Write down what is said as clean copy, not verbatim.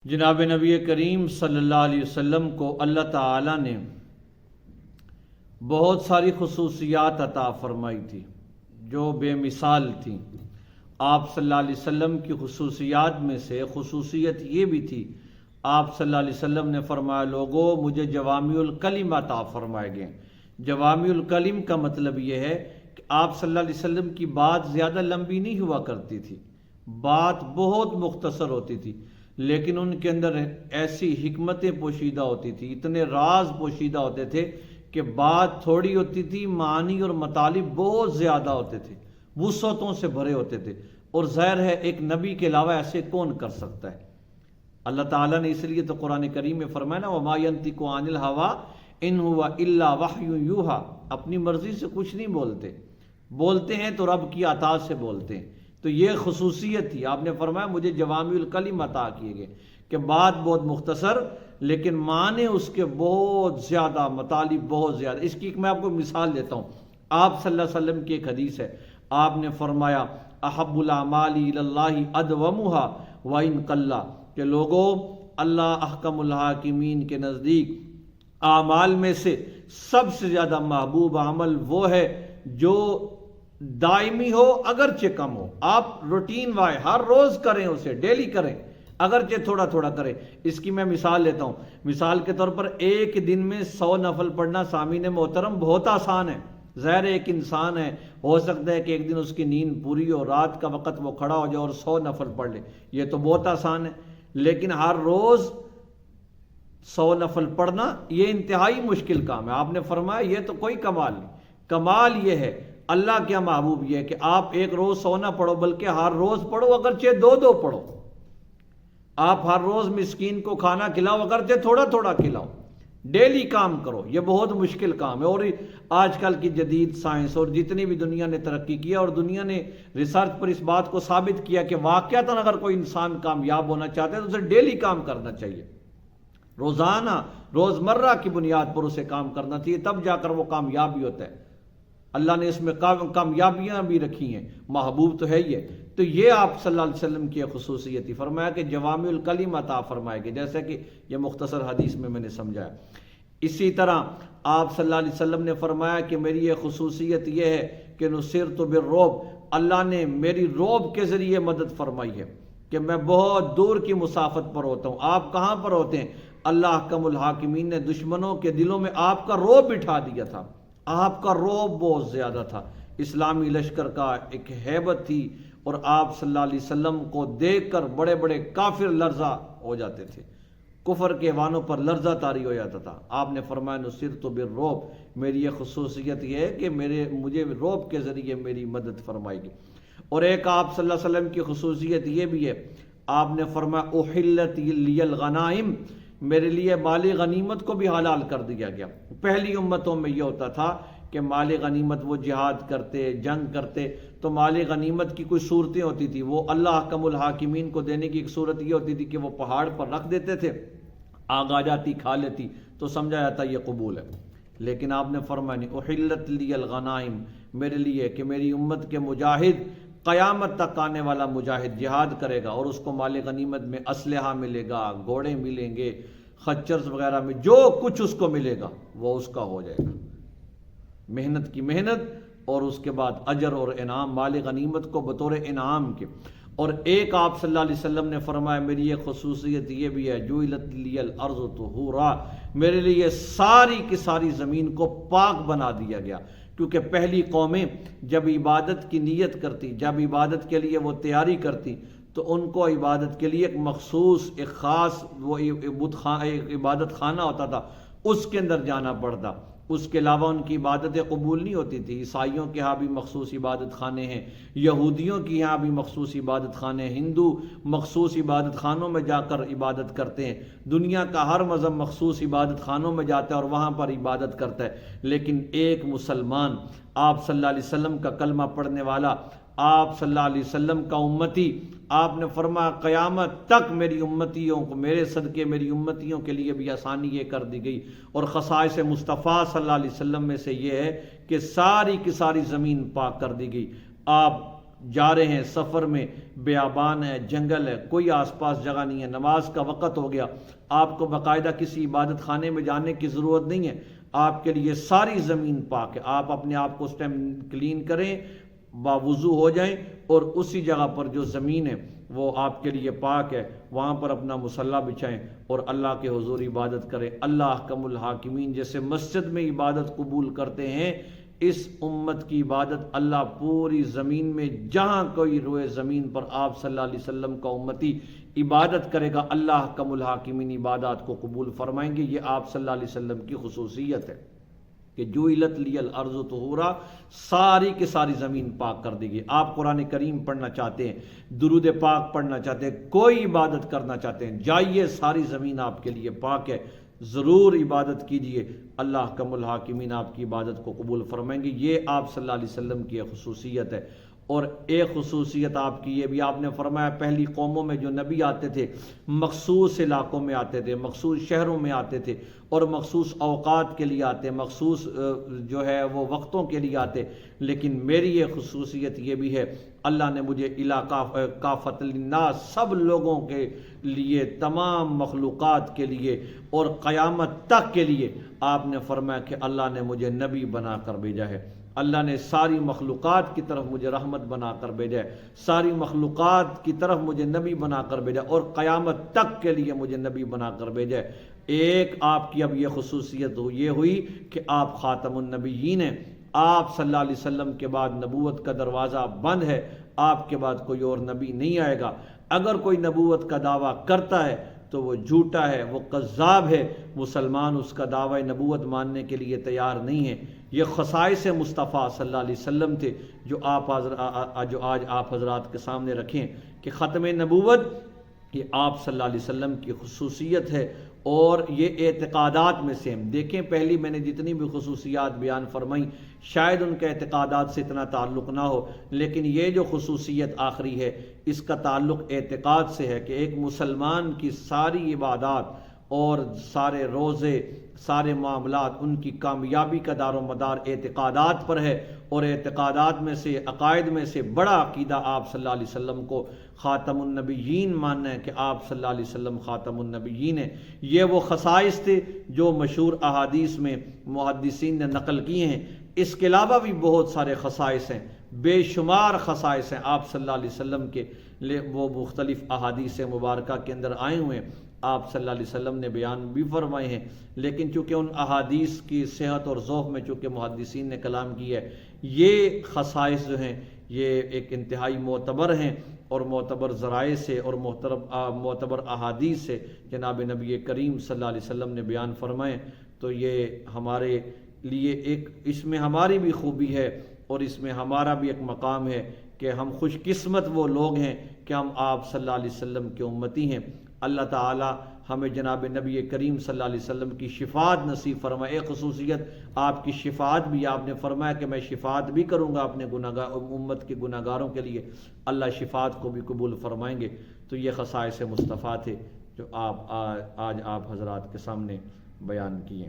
جناب نبی کریم صلی اللہ علیہ وسلم کو اللہ تعالی نے بہت ساری خصوصیات عطا فرمائی تھی جو بے مثال تھیں۔ آپ صلی اللہ علیہ وسلم کی خصوصیات میں سے خصوصیت یہ بھی تھی، آپ صلی اللہ علیہ وسلم نے فرمایا لوگوں مجھے جوامع الکلم عطا فرمائے گئے۔ جوامع الکلم کا مطلب یہ ہے کہ آپ صلی اللہ علیہ وسلم کی بات زیادہ لمبی نہیں ہوا کرتی تھی، بات بہت مختصر ہوتی تھی، لیکن ان کے اندر ایسی حکمتیں پوشیدہ ہوتی تھی، اتنے راز پوشیدہ ہوتے تھے کہ بات تھوڑی ہوتی تھی، معانی اور مطالب بہت زیادہ ہوتے تھے، وسعتوں سے بھرے ہوتے تھے۔ اور ظاہر ہے ایک نبی کے علاوہ ایسے کون کر سکتا ہے؟ اللہ تعالیٰ نے اس لیے تو قرآن کریم میں فرمایا نا وَمَا يَنْطِقُ عَنِ الْهَوَىٰ إِنْ هُوَ إِلَّا وَحْيٌ يُوحَىٰ، اپنی مرضی سے کچھ نہیں بولتے ہیں تو رب کی عطا سے بولتے ہیں۔ تو یہ خصوصیت تھی، آپ نے فرمایا مجھے جوامع الکلم عطا کیے گئے کہ بات بہت مختصر لیکن معنی اس کے بہت زیادہ، مطالب بہت زیادہ۔ اس کی میں آپ کو مثال دیتا ہوں۔ آپ صلی اللہ علیہ وسلم کی ایک حدیث ہے، آپ نے فرمایا احب الاعمال الی اللہ ادومها وان قل، کہ لوگوں اللہ احکم الحاکمین کے نزدیک اعمال میں سے سب سے زیادہ محبوب عمل وہ ہے جو دائمی ہو اگرچہ کم ہو۔ آپ روٹین وائے ہر روز کریں، اسے ڈیلی کریں، اگرچہ تھوڑا تھوڑا کریں۔ اس کی میں مثال لیتا ہوں۔ مثال کے طور پر ایک دن میں 100 نفل پڑھنا سامعین محترم بہت آسان ہے۔ ظاہر ایک انسان ہے، ہو سکتا ہے کہ ایک دن اس کی نیند پوری ہو، رات کا وقت وہ کھڑا ہو جائے اور 100 نفل پڑھ لے، یہ تو بہت آسان ہے۔ لیکن ہر روز 100 نفل پڑھنا یہ انتہائی مشکل کام ہے۔ آپ نے فرمایا یہ تو کوئی کمال نہیں، کمال یہ ہے، اللہ کیا محبوب یہ ہے کہ آپ ایک روز 100 نہ پڑھو بلکہ ہر روز پڑھو، اگرچہ دو پڑھو۔ آپ ہر روز مسکین کو کھانا کھلاؤ، اگرچہ تھوڑا تھوڑا کھلاؤ، ڈیلی کام کرو۔ یہ بہت مشکل کام ہے، اور آج کل کی جدید سائنس اور جتنی بھی دنیا نے ترقی کیا اور دنیا نے ریسرچ پر اس بات کو ثابت کیا کہ واقعتاً اگر کوئی انسان کامیاب ہونا چاہتا ہے تو اسے ڈیلی کام کرنا چاہیے، روزانہ روزمرہ کی بنیاد پر اسے کام کرنا چاہیے، تب جا کر وہ کامیاب بھی ہوتا ہے۔ اللہ نے اس میں کامیابیاں بھی رکھی ہیں، محبوب تو ہے ہی ہے۔ تو یہ آپ صلی اللہ علیہ وسلم کی خصوصیت تھی، فرمایا کہ جوامع الکلم عطا فرمائے گے، جیسا کہ یہ مختصر حدیث میں نے سمجھایا۔ اسی طرح آپ صلی اللہ علیہ وسلم نے فرمایا کہ میری یہ خصوصیت یہ ہے کہ نصرت بالرعب، اللہ نے میری رعب کے ذریعے مدد فرمائی ہے کہ میں بہت دور کی مسافت پر ہوتا ہوں۔ آپ کہاں پر ہوتے ہیں؟ اللہ احکم الحاکمین نے دشمنوں کے دلوں میں آپ کا رعب بٹھا دیا تھا، آپ کا رعب بہت زیادہ تھا، اسلامی لشکر کا ایک ہیبت تھی، اور آپ صلی اللہ علیہ وسلم کو دیکھ کر بڑے بڑے کافر لرزہ ہو جاتے تھے، کفر کے وانوں پر لرزہ طاری ہو جاتا تھا۔ آپ نے فرمایا نصرت بالرعب، میری یہ خصوصیت یہ ہے کہ مجھے رعب کے ذریعے میری مدد فرمائے گی۔ اور ایک آپ صلی اللہ علیہ وسلم کی خصوصیت یہ بھی ہے، آپ نے فرمایا احلت لی الغنائم، میرے لیے مال غنیمت کو بھی حلال کر دیا گیا۔ پہلی امتوں میں یہ ہوتا تھا کہ مال غنیمت وہ جہاد کرتے، جنگ کرتے تو مال غنیمت کی کوئی صورتیں ہوتی تھی، وہ اللہ احکم الحاکمین کو دینے کی ایک صورت یہ ہوتی تھی کہ وہ پہاڑ پر رکھ دیتے تھے، آگ آ جاتی کھا لیتی تو سمجھا جاتا یہ قبول ہے۔ لیکن آپ نے فرمایا نہیں، احلت لی الغنائم، میرے لیے کہ میری امت کے مجاہد، قیامت تک آنے والا مجاہد جہاد کرے گا اور اس کو مال غنیمت میں اسلحہ ملے گا، گھوڑے ملیں گے، خچرز وغیرہ میں جو کچھ اس کو ملے گا وہ اس کا ہو جائے گا، محنت کی محنت، اور اس کے بعد اجر اور انعام، مال غنیمت کو بطور انعام کے۔ اور ایک آپ صلی اللہ علیہ وسلم نے فرمایا میری یہ خصوصیت یہ بھی ہے جعلت لی الارض طہورا، میرے لیے ساری کی ساری زمین کو پاک بنا دیا گیا، کیونکہ پہلی قومیں جب عبادت کی نیت کرتی، جب عبادت کے لیے وہ تیاری کرتی تو ان کو عبادت کے لیے ایک مخصوص ایک خاص وہ عبادت خانہ ہوتا تھا، اس کے اندر جانا پڑتا، اس کے علاوہ ان کی عبادتیں قبول نہیں ہوتی تھی۔ عیسائیوں کے ہاں بھی مخصوص عبادت خانے ہیں، یہودیوں کی یہاں بھی مخصوص عبادت خانے ہیں، ہندو مخصوص عبادت خانوں میں جا کر عبادت کرتے ہیں، دنیا کا ہر مذہب مخصوص عبادت خانوں میں جاتا ہے اور وہاں پر عبادت کرتا ہے۔ لیکن ایک مسلمان آپ صلی اللہ علیہ وسلم کا کلمہ پڑھنے والا، آپ صلی اللہ علیہ وسلم کا امتی، آپ نے فرمایا قیامت تک میری امتیوں کو، میرے صدقے میری امتیوں کے لیے بھی آسانی یہ کر دی گئی۔ اور خصائص مصطفیٰ صلی اللہ علیہ وسلم میں سے یہ ہے کہ ساری کی ساری زمین پاک کر دی گئی۔ آپ جا رہے ہیں سفر میں، بیابان ہے، جنگل ہے، کوئی آس پاس جگہ نہیں ہے، نماز کا وقت ہو گیا، آپ کو باقاعدہ کسی عبادت خانے میں جانے کی ضرورت نہیں ہے، آپ کے لیے ساری زمین پاک ہے، آپ اپنے آپ کو اس ٹائم کلین کریں، باوضو ہو جائیں، اور اسی جگہ پر جو زمین ہے وہ آپ کے لیے پاک ہے، وہاں پر اپنا مصلی بچھائیں اور اللہ کے حضور عبادت کریں۔ اللہ احکم الحاکمین جیسے مسجد میں عبادت قبول کرتے ہیں، اس امت کی عبادت اللہ پوری زمین میں جہاں کوئی روئے زمین پر آپ صلی اللہ علیہ وسلم کا امتی عبادت کرے گا، اللہ احکم الحاکمین عبادات کو قبول فرمائیں گے۔ یہ آپ صلی اللہ علیہ وسلم کی خصوصیت ہے کہ جعلت لی الارض طہورا، ساری کی ساری زمین پاک کر دی گئی۔ آپ قرآن کریم پڑھنا چاہتے ہیں، درود پاک پڑھنا چاہتے ہیں، کوئی عبادت کرنا چاہتے ہیں، جائیے، ساری زمین آپ کے لیے پاک ہے، ضرور عبادت کیجئے، اللہ احکم الحاکمین آپ کی عبادت کو قبول فرمائیں گے۔ یہ آپ صلی اللہ علیہ وسلم کی خصوصیت ہے۔ اور ایک خصوصیت آپ کی یہ بھی، آپ نے فرمایا پہلی قوموں میں جو نبی آتے تھے مخصوص علاقوں میں آتے تھے، مخصوص شہروں میں آتے تھے، اور مخصوص اوقات کے لیے آتے، مخصوص جو ہے وہ وقتوں کے لیے آتے، لیکن میری یہ خصوصیت یہ بھی ہے، اللہ نے مجھے علاقہ کافۃ للناس، سب لوگوں کے لیے، تمام مخلوقات کے لیے اور قیامت تک کے لیے، آپ نے فرمایا کہ اللہ نے مجھے نبی بنا کر بھیجا ہے، اللہ نے ساری مخلوقات کی طرف مجھے رحمت بنا کر بھیجا ہے، ساری مخلوقات کی طرف مجھے نبی بنا کر بھیجا، اور قیامت تک کے لیے مجھے نبی بنا کر بھیجا ہے۔ ایک آپ کی اب یہ خصوصیت یہ ہوئی کہ آپ خاتم النبیین ہیں، آپ صلی اللہ علیہ وسلم کے بعد نبوت کا دروازہ بند ہے، آپ کے بعد کوئی اور نبی نہیں آئے گا۔ اگر کوئی نبوت کا دعویٰ کرتا ہے تو وہ جھوٹا ہے، وہ کذاب ہے، مسلمان اس کا دعوی نبوت ماننے کے لیے تیار نہیں ہے۔ یہ خصائص مصطفیٰ صلی اللہ علیہ وسلم تھے جو آج آپ حضرات کے سامنے رکھیں کہ ختم نبوت یہ آپ صلی اللہ علیہ وسلم کی خصوصیت ہے، اور یہ اعتقادات میں سے دیکھیں، پہلی میں نے جتنی بھی خصوصیات بیان فرمائیں شاید ان کے اعتقادات سے اتنا تعلق نہ ہو، لیکن یہ جو خصوصیت آخری ہے اس کا تعلق اعتقاد سے ہے کہ ایک مسلمان کی ساری عبادات اور سارے روزے، سارے معاملات، ان کی کامیابی کا دار و مدار اعتقادات پر ہے، اور اعتقادات میں سے، عقائد میں سے بڑا عقیدہ آپ صلی اللہ علیہ وسلم کو خاتم النبیین ماننا ہے کہ آپ صلی اللہ علیہ وسلم خاتم النبیین ہیں۔ یہ وہ خصائص تھے جو مشہور احادیث میں محدثین نے نقل کیے ہیں۔ اس کے علاوہ بھی بہت سارے خصائص ہیں، بے شمار خصائص ہیں آپ صلی اللہ علیہ وسلم کے، وہ مختلف احادیث مبارکہ کے اندر آئے ہوئے ہیں، آپ صلی اللہ علیہ وسلم نے بیان بھی فرمائے ہیں، لیکن چونکہ ان احادیث کی صحت اور ذوق میں چونکہ محدثین نے کلام کیا ہے، یہ خصائص جو ہیں یہ ایک انتہائی معتبر ہیں، اور معتبر ذرائع سے اور معتبر احادیث سے جناب نبی کریم صلی اللہ علیہ وسلم نے بیان فرمائے، تو یہ ہمارے لیے ایک، اس میں ہماری بھی خوبی ہے اور اس میں ہمارا بھی ایک مقام ہے کہ ہم خوش قسمت وہ لوگ ہیں کہ ہم آپ صلی اللہ علیہ وسلم کے امتی ہیں۔ اللہ تعالی ہمیں جناب نبی کریم صلی اللہ علیہ وسلم کی شفاعت نصیب فرمائے۔ ایک خصوصیت آپ کی شفاعت بھی، آپ نے فرمایا کہ میں شفاعت بھی کروں گا اپنے امت کے گناہ گاروں کے لیے، اللہ شفاعت کو بھی قبول فرمائیں گے۔ تو یہ خصائص مصطفیٰ تھے جو آج آپ حضرات کے سامنے بیان کیے۔